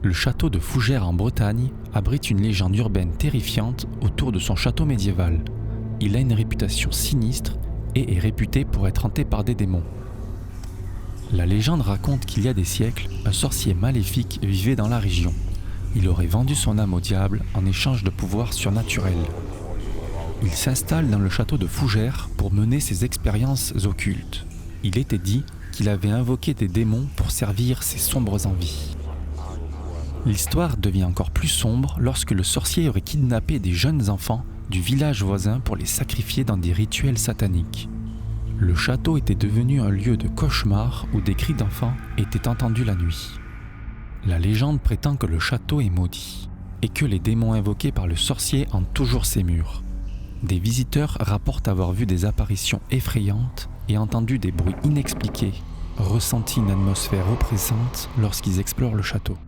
Le château de Fougères en Bretagne abrite une légende urbaine terrifiante autour de son château médiéval. Il a une réputation sinistre et est réputé pour être hanté par des démons. La légende raconte qu'il y a des siècles, un sorcier maléfique vivait dans la région. Il aurait vendu son âme au diable en échange de pouvoirs surnaturels. Il s'installe dans le château de Fougères pour mener ses expériences occultes. Il était dit qu'il avait invoqué des démons pour servir ses sombres envies. L'histoire devient encore plus sombre lorsque le sorcier aurait kidnappé des jeunes enfants du village voisin pour les sacrifier dans des rituels sataniques. Le château était devenu un lieu de cauchemar où des cris d'enfants étaient entendus la nuit. La légende prétend que le château est maudit et que les démons invoqués par le sorcier hantent toujours ses murs. Des visiteurs rapportent avoir vu des apparitions effrayantes et entendu des bruits inexpliqués, ressenti une atmosphère oppressante lorsqu'ils explorent le château.